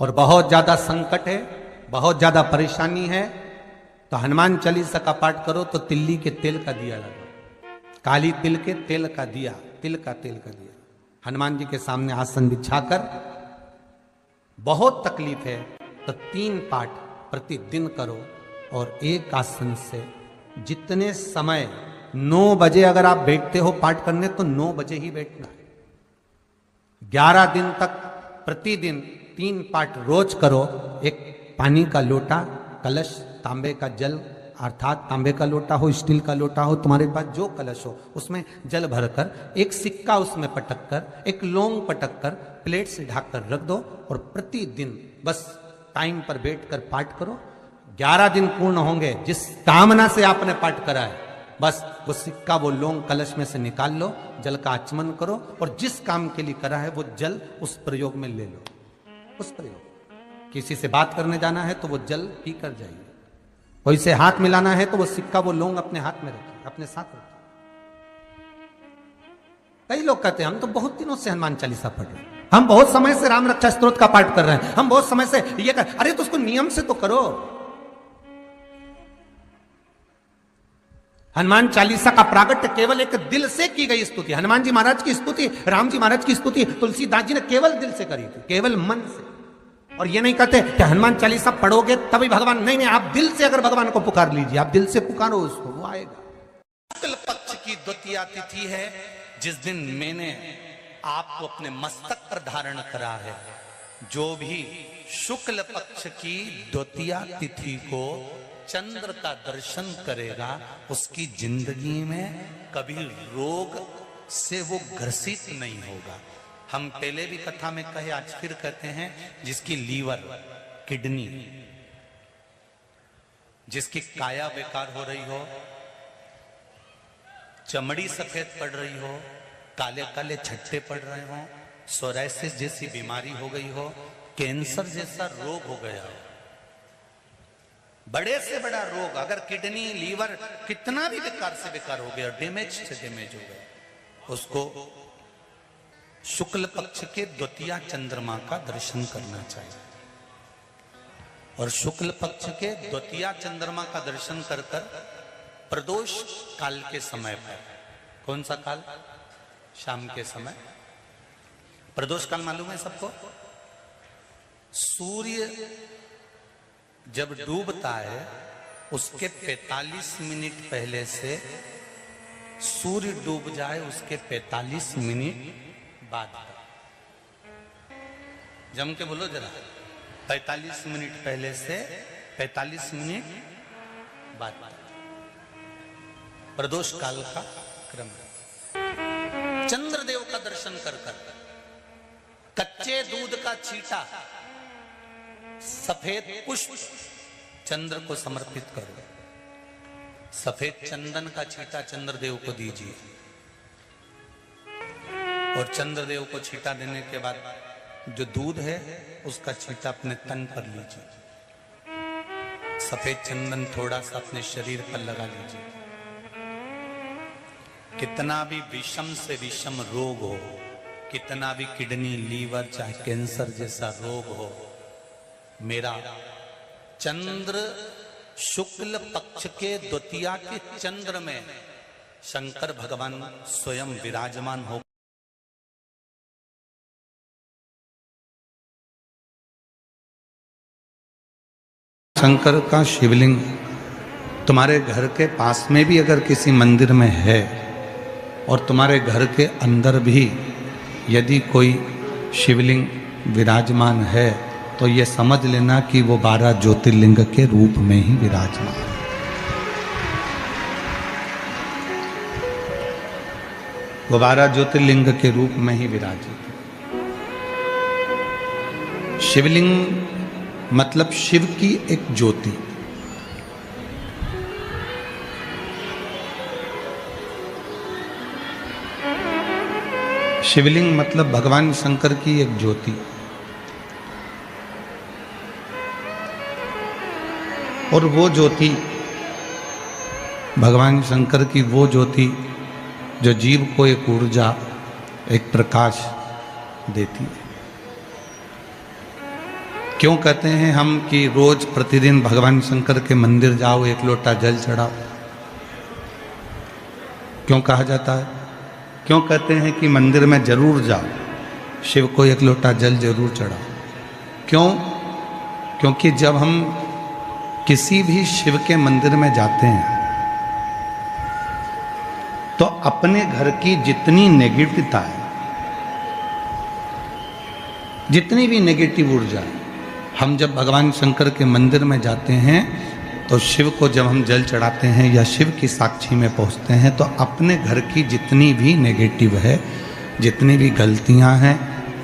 और बहुत ज्यादा संकट है, बहुत ज्यादा परेशानी है, तो हनुमान चालीसा का पाठ करो तो तिल्ली के तेल का दिया लगाओ, काली तिल के तेल का दिया, तिल का तेल का दिया हनुमान जी के सामने आसन बिछाकर, बहुत तकलीफ है तो 3 पाठ प्रतिदिन करो। और एक आसन से जितने समय 9 बजे अगर आप बैठते हो पाठ करने तो 9 बजे ही बैठना है। 11 दिन तक प्रतिदिन 3 पाठ रोज करो। एक पानी का लोटा, कलश, तांबे का जल अर्थात तांबे का लोटा हो, स्टील का लोटा हो, तुम्हारे पास जो कलश हो उसमें जल भरकर, एक सिक्का उसमें पटक कर, एक लौंग पटक कर प्लेट से ढककर रख दो और प्रतिदिन बस टाइम पर बैठकर पाठ करो। 11 दिन पूर्ण होंगे, जिस कामना से आपने पाठ करा है बस वो सिक्का, वो लौंग कलश में से निकाल लो, जल का आचमन करो और जिस काम के लिए करा है वो जल उस प्रयोग में ले लो। उस प्रयोग, किसी से बात करने जाना है तो वो जल पी कर जाइए, कोई से हाथ मिलाना है तो वो सिक्का, वो लौंग अपने हाथ में रखिए, अपने साथ रखिए। कई लोग कहते हैं हम तो बहुत दिनों से हनुमान चालीसा पढ़ रहे हैं, हम बहुत समय से राम रक्षा स्तोत्र का पाठ कर रहे हैं, हम बहुत समय से ये कर, अरे तो उसको नियम से तो करो। हनुमान चालीसा का प्रागट्य केवल एक दिल से की गई स्तुति, हनुमान जी महाराज की स्तुति, राम जी महाराज की स्तुति तुलसीदास जी ने केवल दिल से करी थी, केवल मन से। और ये नहीं कहते कि हनुमान चालीसा पढ़ोगे तभी भगवान, नहीं, आप दिल से अगर भगवान को पुकार लीजिए, आप दिल से पुकारो उसको, वो आएगा। शुक्ल पक्ष की द्वितीया तिथि है, जिस दिन मैंने आपको अपने मस्तक पर धारण करा है। जो भी शुक्ल पक्ष की द्वितीया तिथि को चंद्र का दर्शन करेगा उसकी जिंदगी में कभी रोग से वो ग्रसित नहीं होगा। हम पहले भी कथा में कहे, आज फिर कहते हैं, जिसकी लीवर, किडनी, जिसकी काया बेकार हो रही हो, चमड़ी सफेद पड़ रही हो, काले काले छट्टे पड़ रहे हो, सोराइसिस जैसी बीमारी हो गई हो, कैंसर जैसा रोग हो गया हो, बड़े से बड़ा रोग, अगर किडनी, लीवर कितना भी बेकार से बेकार हो गया, डैमेज से डैमेज हो गया, उसको शुक्ल पक्ष के द्वितीया चंद्रमा का दर्शन करना चाहिए। और शुक्ल पक्ष के द्वितीया चंद्रमा का दर्शन कर कर प्रदोष काल के समय पर, कौन सा काल? शाम के समय। प्रदोष काल मालूम है सबको? सूर्य जब डूबता है उसके 45 मिनट पहले से सूर्य डूब जाए उसके 45 मिनट बाद, जम के बोलो जरा, 45 मिनट पहले से 45 मिनट बाद प्रदोष काल का क्रम है। चंद्रदेव का दर्शन कर कर कच्चे दूध का छींटा, सफेद पुष्प चंद्र को समर्पित करो, सफेद चंदन का छींटा चंद्रदेव को दीजिए और चंद्रदेव को छींटा देने के बाद जो दूध है उसका छींटा अपने तन पर लीजिए, सफेद चंदन थोड़ा सा अपने शरीर पर लगा लीजिए। कितना भी विषम से विषम रोग हो, कितना भी किडनी, लीवर, चाहे कैंसर जैसा रोग हो, मेरा चंद्र शुक्ल पक्ष के द्वितीया के चंद्र में शंकर भगवान स्वयं विराजमान हो। शंकर का शिवलिंग तुम्हारे घर के पास में भी अगर किसी मंदिर में है और तुम्हारे घर के अंदर भी यदि कोई शिवलिंग विराजमान है तो ये समझ लेना कि वो 12 ज्योतिर्लिंग के रूप में ही विराजमान है। वो 12 ज्योतिर्लिंग के रूप में ही विराजित है। शिवलिंग मतलब शिव की एक ज्योति। शिवलिंग मतलब भगवान शंकर की एक ज्योति। और वो ज्योति भगवान शंकर की वो ज्योति जो जीव को एक ऊर्जा, एक प्रकाश देती है। क्यों कहते हैं हम कि रोज प्रतिदिन भगवान शंकर के मंदिर जाओ, एक लोटा जल चढ़ाओ? क्यों कहा जाता है? क्यों कहते हैं कि मंदिर में जरूर जाओ, शिव को एक लोटा जल जरूर चढ़ाओ? क्यों? क्योंकि जब हम किसी भी शिव के मंदिर में जाते हैं तो अपने घर की जितनी नेगेटिवता है, जितनी भी नेगेटिव ऊर्जा है, हम जब भगवान शंकर के मंदिर में जाते हैं तो शिव को जब हम जल चढ़ाते हैं या शिव की साक्षी में पहुंचते हैं तो अपने घर की जितनी भी नेगेटिव है, जितनी भी गलतियां हैं,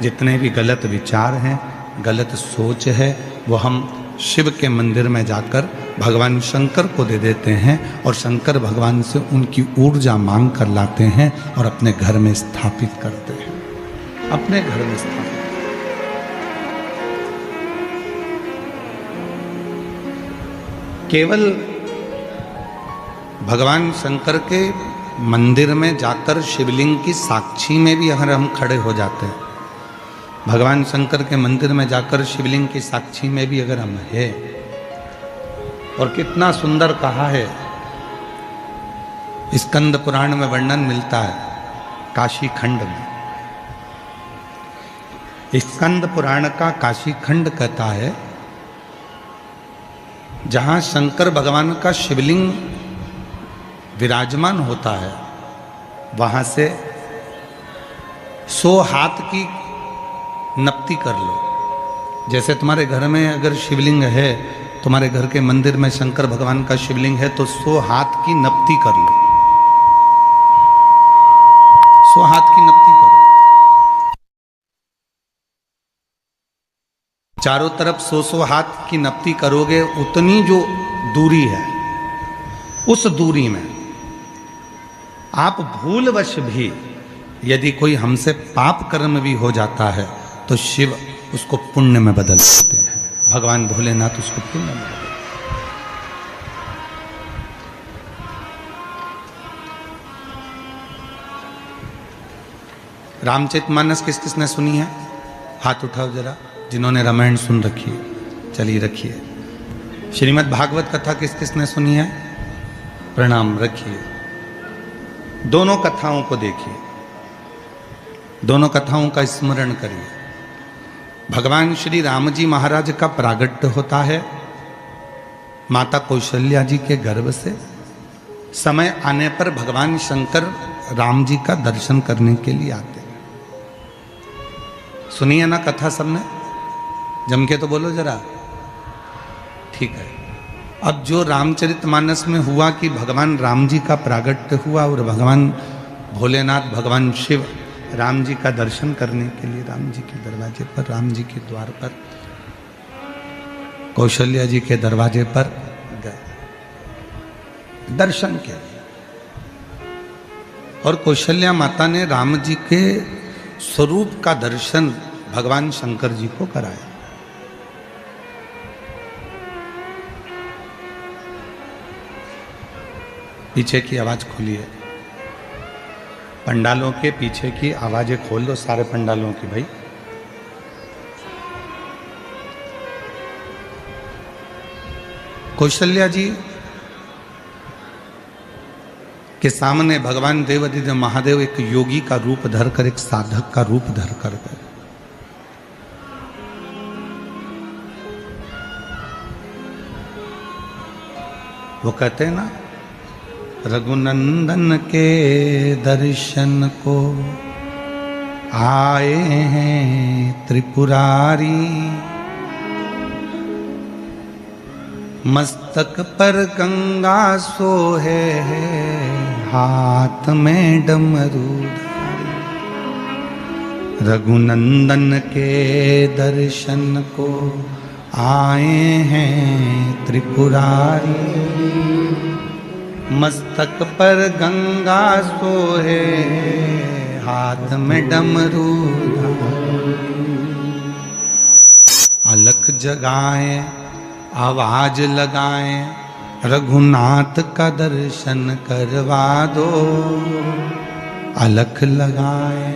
जितने भी गलत विचार हैं, गलत सोच है, वो हम शिव के मंदिर में जाकर भगवान शंकर को दे देते हैं और शंकर भगवान से उनकी ऊर्जा मांग कर लाते हैं और अपने घर में स्थापित करते हैं, अपने घर में स्थापित। केवल भगवान शंकर के मंदिर में जाकर शिवलिंग की साक्षी में भी अगर हम खड़े हो जाते हैं, भगवान शंकर के मंदिर में जाकर शिवलिंग की साक्षी में भी अगर हम हैं, और कितना सुंदर कहा है, स्कंद पुराण में वर्णन मिलता है काशी खंड में। स्कंद पुराण का काशी खंड कहता है जहां शंकर भगवान का शिवलिंग विराजमान होता है, वहां से 100 हाथ की नपती कर लो। जैसे तुम्हारे घर में अगर शिवलिंग है, तुम्हारे घर के मंदिर में शंकर भगवान का शिवलिंग है, तो 100 हाथ की नपती कर लो, 100 हाथ की नपती करो। चारों तरफ 100 हाथ की नपती करोगे, उतनी जो दूरी है, उस दूरी में आप भूलवश भी यदि कोई हमसे पाप कर्म भी हो जाता है तो शिव उसको पुण्य में बदल देते हैं, भगवान भोलेनाथ उसको पुण्य में बदल। रामचरितमानस किस किसने सुनी है? हाथ उठाओ जरा, जिन्होंने रामायण सुन रखी है, चलिए रखिए। श्रीमद् भागवत कथा किस किसने सुनी है? प्रणाम, रखिए। दोनों कथाओं को देखिए, दोनों कथाओं का स्मरण करिए। भगवान श्री राम जी महाराज का प्रागट्य होता है माता कौशल्या जी के गर्भ से। समय आने पर भगवान शंकर राम जी का दर्शन करने के लिए आते हैं। सुनिए ना कथा सबने, जम के तो बोलो जरा, ठीक है। अब जो रामचरितमानस में हुआ कि भगवान राम जी का प्रागट्य हुआ और भगवान भोलेनाथ, भगवान शिव राम जी का दर्शन करने के लिए राम जी के दरवाजे पर, राम जी के द्वार पर, कौशल्या जी के दरवाजे पर गए दर्शन के लिए। और कौशल्या माता ने राम जी के स्वरूप का दर्शन भगवान शंकर जी को कराया। पीछे की आवाज खोलिए, पंडालों के पीछे की आवाजें खोल दो, सारे पंडालों की भाई। कौशल्या जी के सामने भगवान देवाधिदेव महादेव एक योगी का रूप धरकर, एक साधक का रूप धरकर गए। वो कहते हैं ना, रघुनंदन के दर्शन को आए हैं त्रिपुरारी, मस्तक पर गंगा सोहे है, हाथ में डमरूधारी। रघुनंदन के दर्शन को आए हैं त्रिपुरारी, मस्तक पर गंगा सोहे, हाथ में डमरू। अलख जगाएं, आवाज लगाएं, रघुनाथ का दर्शन करवा दो। अलख लगाएं,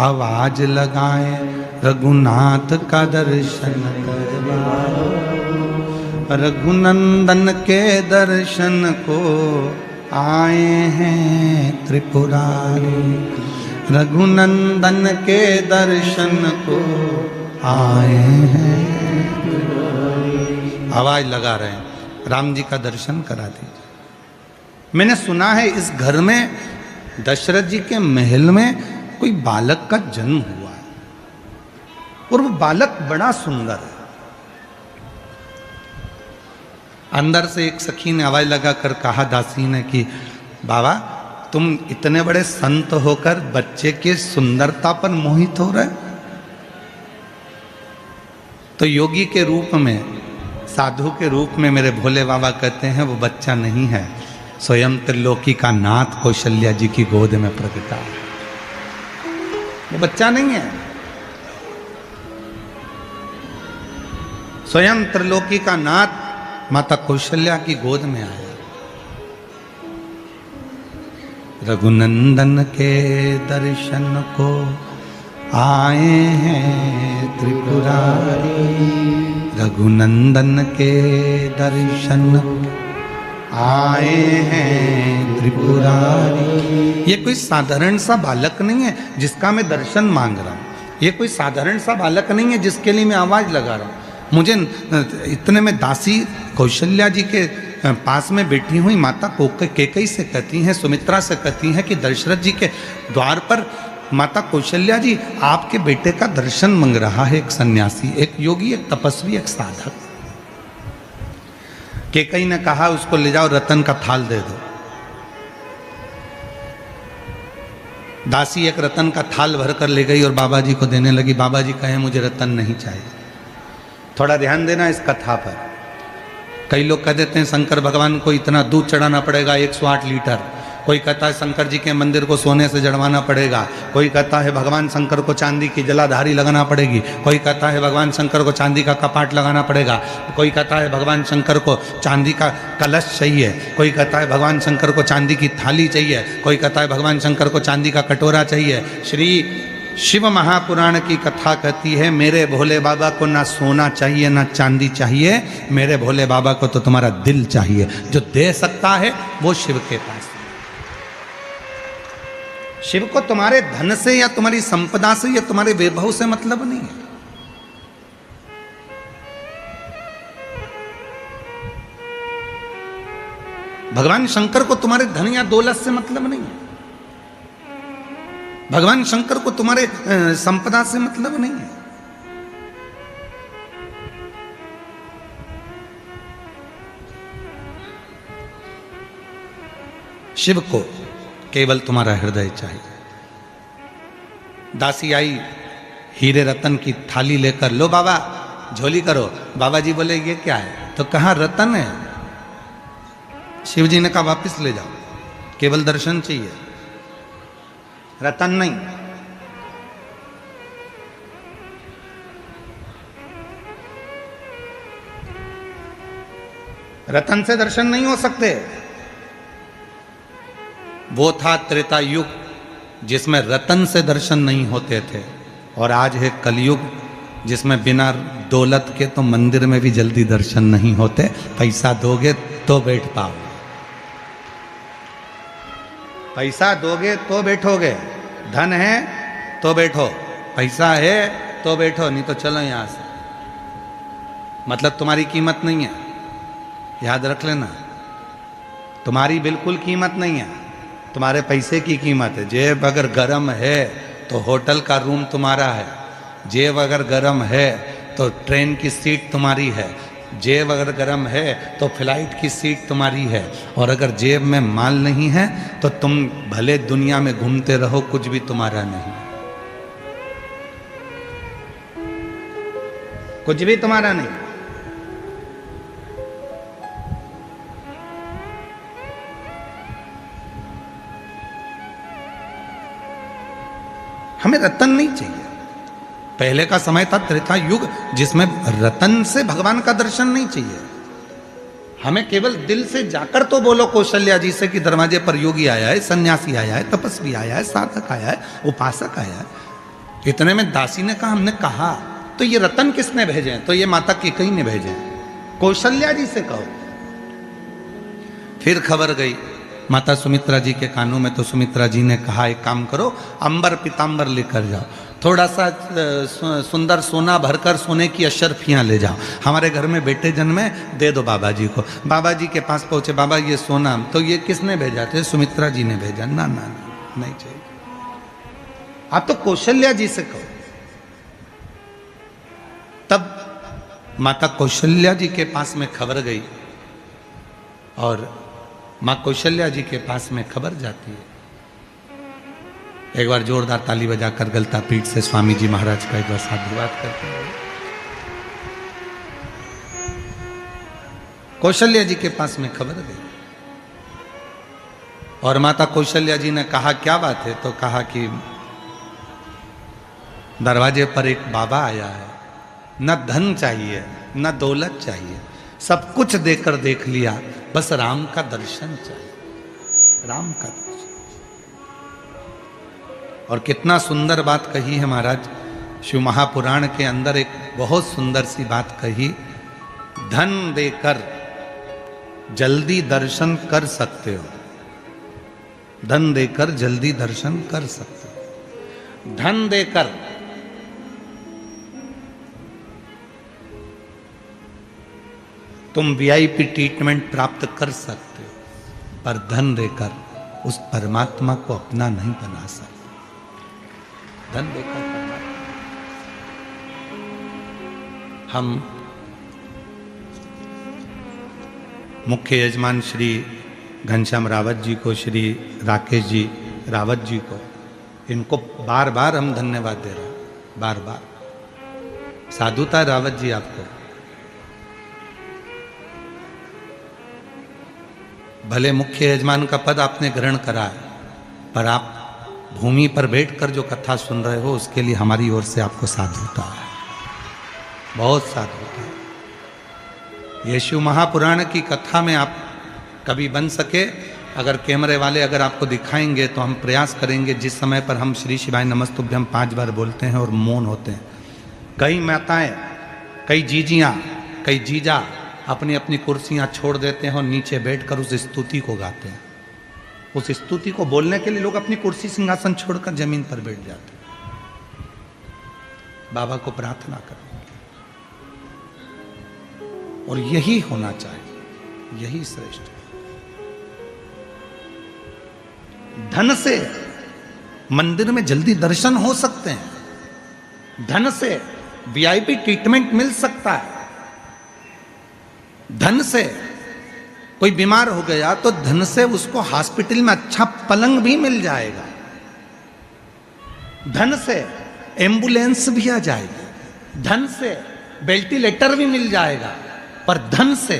आवाज लगाएं, रघुनाथ का दर्शन करवाओ, रघुनंदन के दर्शन को आए हैं त्रिपुरारी, रघुनंदन के दर्शन को आए हैं। आवाज लगा रहे हैं, राम जी का दर्शन करा दीजिए। मैंने सुना है इस घर में दशरथ जी के महल में कोई बालक का जन्म हुआ है और वो बालक बड़ा सुंदर है। अंदर से एक सखी ने आवाज लगाकर कहा दासी ने कि बाबा तुम इतने बड़े संत होकर बच्चे के सुंदरता पर मोहित हो रहे। तो योगी के रूप में, साधु के रूप में मेरे भोले बाबा कहते हैं वो बच्चा नहीं है, स्वयं त्रिलोकी का नाथ कौशल्या जी की गोद में प्रगटा है। वो बच्चा नहीं है, स्वयं त्रिलोकी का नाथ माता कौशल्या की गोद में आया। रघुनंदन के दर्शन को आए हैं त्रिपुरारी, रघुनंदन के दर्शन आए हैं त्रिपुरारी। ये कोई साधारण सा बालक नहीं है जिसका मैं दर्शन मांग रहा हूँ, ये कोई साधारण सा बालक नहीं है जिसके लिए मैं आवाज लगा रहा हूँ। मुझे इतने में दासी कौशल्या जी के पास में बैठी हुई माता कैकेयी से कहती हैं, सुमित्रा से कहती हैं कि दशरथ जी के द्वार पर माता कौशल्या जी आपके बेटे का दर्शन मांग रहा है एक सन्यासी, एक योगी, एक तपस्वी, एक साधक। कैकेयी ने कहा उसको ले जाओ, रतन का थाल दे दो। दासी एक रतन का थाल भरकर ले गई और बाबा जी को देने लगी। बाबा जी कहे मुझे रतन नहीं चाहिए। थोड़ा ध्यान देना इस कथा पर। कई लोग कह देते हैं शंकर भगवान को इतना दूध चढ़ाना पड़ेगा 108 लीटर, कोई कहता है शंकर जी के मंदिर को सोने से जड़वाना पड़ेगा, कोई कहता है भगवान शंकर को चांदी की जलाधारी लगाना पड़ेगी, कोई कहता है भगवान शंकर को चांदी का कपाट लगाना पड़ेगा, कोई कहता है भगवान शंकर को चांदी का कलश चाहिए, कोई कहता है भगवान शंकर को चांदी की थाली चाहिए, कोई कहता है भगवान शंकर को चांदी का कटोरा चाहिए। श्री शिव महापुराण की कथा कहती है मेरे भोले बाबा को ना सोना चाहिए ना चांदी चाहिए, मेरे भोले बाबा को तो तुम्हारा दिल चाहिए। जो दे सकता है वो शिव के पास। शिव को तुम्हारे धन से या तुम्हारी संपदा से या तुम्हारे वैभव से मतलब नहीं है। भगवान शंकर को तुम्हारे धन या दौलत से मतलब नहीं है। भगवान शंकर को तुम्हारे संपदा से मतलब नहीं है। शिव को केवल तुम्हारा हृदय चाहिए। दासी आई हीरे रतन की थाली लेकर, लो बाबा झोली करो। बाबा जी बोले ये क्या है? तो कहा रतन है। शिव जी ने कहा वापिस ले जाओ, केवल दर्शन चाहिए, रतन नहीं। रतन से दर्शन नहीं हो सकते। वो था त्रेता युग जिसमें रतन से दर्शन नहीं होते थे, और आज है कलयुग जिसमें बिना दौलत के तो मंदिर में भी जल्दी दर्शन नहीं होते। पैसा दोगे तो बैठ पाओ, पैसा दोगे तो बैठोगे, धन है तो बैठो, पैसा है तो बैठो, नहीं तो चलो यहां से। मतलब तुम्हारी कीमत नहीं है, याद रख लेना, तुम्हारी बिल्कुल कीमत नहीं है, तुम्हारे पैसे की कीमत है। जेब अगर गर्म है तो होटल का रूम तुम्हारा है, जेब अगर गर्म है तो ट्रेन की सीट तुम्हारी है, जेब अगर गर्म है तो फ्लाइट की सीट तुम्हारी है। और अगर जेब में माल नहीं है तो तुम भले दुनिया में घूमते रहो, कुछ भी तुम्हारा नहीं, कुछ भी तुम्हारा नहीं। हमें रतन नहीं चाहिए। पहले का समय था त्रेता युग जिसमें रतन से भगवान का दर्शन नहीं चाहिए। हमें केवल दिल से जाकर तो बोलो कौशल्या जी से कि दरवाजे पर योगी आया है, सन्यासी आया है, तपस्वी आया है, साधक आया है, उपासक आया है। इतने में दासी ने कहा, हमने कहा तो ये रतन किसने भेजे हैं? तो ये माता कैकेयी ने भेजे हैं, कौशल्या जी से कहो। फिर खबर गई माता सुमित्रा जी के कानों में, तो सुमित्रा जी ने कहा एक काम करो, अंबर पीतांबर लेकर जाओ, थोड़ा सा सुंदर सोना भरकर सोने की अशर्फियाँ ले जाओ, हमारे घर में बेटे जन्मे, दे दो बाबा जी को। बाबा जी के पास पहुँचे, बाबा ये सोना, तो ये किसने भेजा? थे सुमित्रा जी ने भेजा। ना ना ना, नहीं चाहिए, आप तो कौशल्या जी से कहो। तब माता कौशल्या जी के पास में खबर गई, और माँ कौशल्या जी के पास में खबर जाती है। एक बार जोरदार ताली बजाकर गलता पीठ से स्वामी जी महाराज का एक बार साधुवाद करते हैं। कौशल्या जी के पास में खबर गई, और माता कौशल्या जी ने कहा क्या बात है? तो कहा कि दरवाजे पर एक बाबा आया है, न धन चाहिए न दौलत चाहिए, सब कुछ देकर देख लिया, बस राम का दर्शन चाहिए, राम का दर्शन। और कितना सुंदर बात कही है महाराज, शिव महापुराण के अंदर एक बहुत सुंदर सी बात कही, धन देकर जल्दी दर्शन कर सकते हो, धन देकर जल्दी दर्शन कर सकते हो। धन देकर तुम वीआईपी ट्रीटमेंट प्राप्त कर सकते हो, पर धन देकर उस परमात्मा को अपना नहीं बना सकते। धन देकर परमात्मा, हम मुख्य यजमान श्री घनश्याम रावत जी को, श्री राकेश जी रावत जी को, इनको बार बार हम धन्यवाद दे रहे हैं, बार बार। साधुता रावत जी आपको, भले मुख्य यजमान का पद आपने ग्रहण करा है, पर आप भूमि पर बैठकर जो कथा सुन रहे हो, उसके लिए हमारी ओर से आपको साधुता है, बहुत साधुता है। ये शिव महापुराण की कथा में आप कभी बन सके, अगर कैमरे वाले अगर आपको दिखाएंगे तो हम प्रयास करेंगे, जिस समय पर हम श्री शिवाय नमस्तुभ्यम 5 बार बोलते हैं और मौन होते हैं, कई माताएं, कई जीजियां, कई जीजा अपनी अपनी कुर्सियां छोड़ देते हैं और नीचे बैठकर उस स्तुति को गाते हैं। उस स्तुति को बोलने के लिए लोग अपनी कुर्सी सिंहासन छोड़कर जमीन पर बैठ जाते हैं, बाबा को प्रार्थना करने के लिए। और यही होना चाहिए, यही श्रेष्ठ है। धन से मंदिर में जल्दी दर्शन हो सकते हैं, धन से वीआईपी ट्रीटमेंट मिल सकता है, धन से कोई बीमार हो गया तो धन से उसको हॉस्पिटल में अच्छा पलंग भी मिल जाएगा, धन से एम्बुलेंस भी आ जाएगी, धन से वेंटिलेटर भी मिल जाएगा, पर धन से